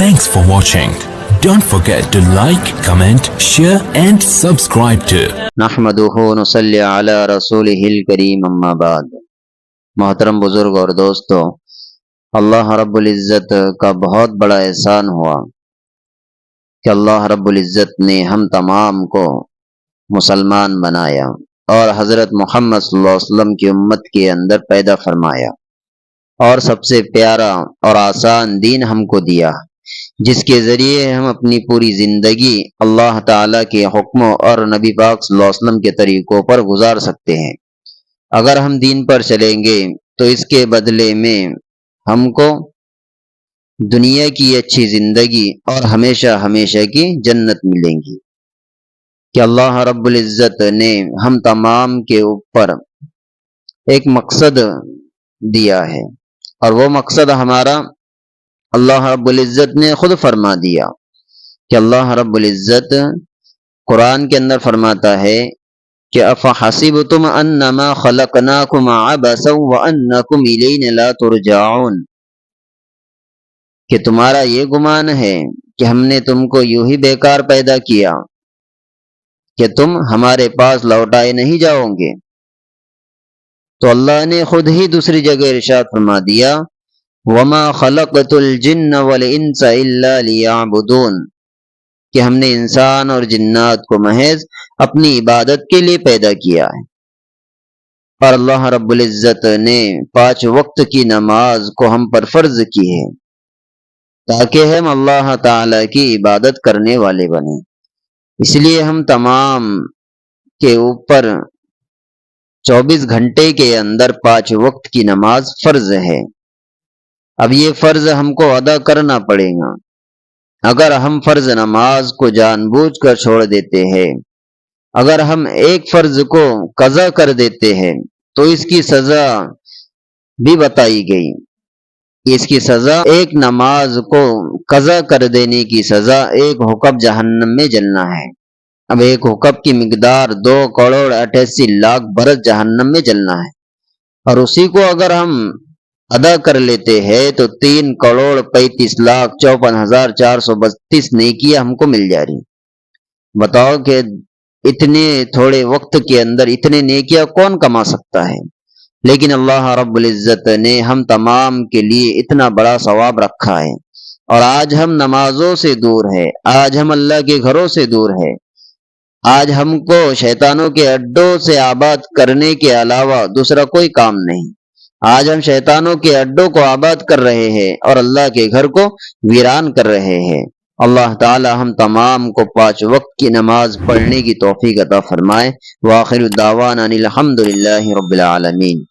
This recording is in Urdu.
Thanks for watching. Don't forget to like, comment, share and subscribe to نحمدہ نصلی علی رسولہ الکریم اما بعد۔ محترم بزرگ اور دوستو، اللہ رب العزت کا بہت بڑا احسان ہوا کہ اللہ رب العزت نے ہم تمام کو مسلمان بنایا اور حضرت محمد صلی اللہ علیہ وسلم کی امت کے اندر پیدا فرمایا اور سب سے پیارا اور آسان دین ہم کو دیا، جس کے ذریعے ہم اپنی پوری زندگی اللہ تعالیٰ کے حکموں اور نبی پاک صلی اللہ علیہ وسلم کے طریقوں پر گزار سکتے ہیں۔ اگر ہم دین پر چلیں گے تو اس کے بدلے میں ہم کو دنیا کی اچھی زندگی اور ہمیشہ ہمیشہ کی جنت ملیں گی، کہ اللہ رب العزت نے ہم تمام کے اوپر ایک مقصد دیا ہے، اور وہ مقصد ہمارا اللہ رب العزت نے خود فرما دیا کہ اللہ رب العزت قرآن کے اندر فرماتا ہے کہ افحسبتم انما خلقناکم عبثا وانکم الینا لا ترجعون، کہ تمہارا یہ گمان ہے کہ ہم نے تم کو یوں ہی بیکار پیدا کیا کہ تم ہمارے پاس لوٹائے نہیں جاؤ گے۔ تو اللہ نے خود ہی دوسری جگہ ارشاد فرما دیا وَمَا خَلَقْتُ الْجِنَّ وَالْإِنسَ إِلَّا لِيَعْبُدُونَ، کہ ہم نے انسان اور جنات کو محض اپنی عبادت کے لیے پیدا کیا ہے۔ اور اللہ رب العزت نے 5 وقت کی نماز کو ہم پر فرض کی ہے تاکہ ہم اللہ تعالی کی عبادت کرنے والے بنیں۔ اس لیے ہم تمام کے اوپر 24 گھنٹے کے اندر 5 وقت کی نماز فرض ہے۔ اب یہ فرض ہم کو ادا کرنا پڑے گا۔ اگر ہم فرض نماز کو جان بوجھ کر چھوڑ دیتے ہیں، اگر ہم ایک فرض کو قضا کر دیتے ہیں تو اس کی سزا بھی بتائی گئی۔ اس کی سزا، ایک نماز کو قضا کر دینے کی سزا 1 حکم جہنم میں جلنا ہے۔ اب 1 حکم کی مقدار 2,88,00,000 برس جہنم میں جلنا ہے، اور اسی کو اگر ہم ادا کر لیتے ہیں تو 3,35,54,432 نیکیاں ہم کو مل جا رہی۔ بتاؤ کہ اتنے تھوڑے وقت کے اندر اتنے نیکیاں کون کما سکتا ہے؟ لیکن اللہ رب العزت نے ہم تمام کے لیے اتنا بڑا ثواب رکھا ہے، اور آج ہم نمازوں سے دور ہے، آج ہم اللہ کے گھروں سے دور ہے، آج ہم کو شیطانوں کے اڈوں سے آباد کرنے کے علاوہ دوسرا کوئی کام نہیں۔ آج ہم شیطانوں کے اڈوں کو آباد کر رہے ہیں اور اللہ کے گھر کو ویران کر رہے ہیں۔ اللہ تعالی ہم تمام کو 5 وقت کی نماز پڑھنے کی توفیق عطا فرمائے۔ وآخر دعوانا الحمد للہ رب العالمین۔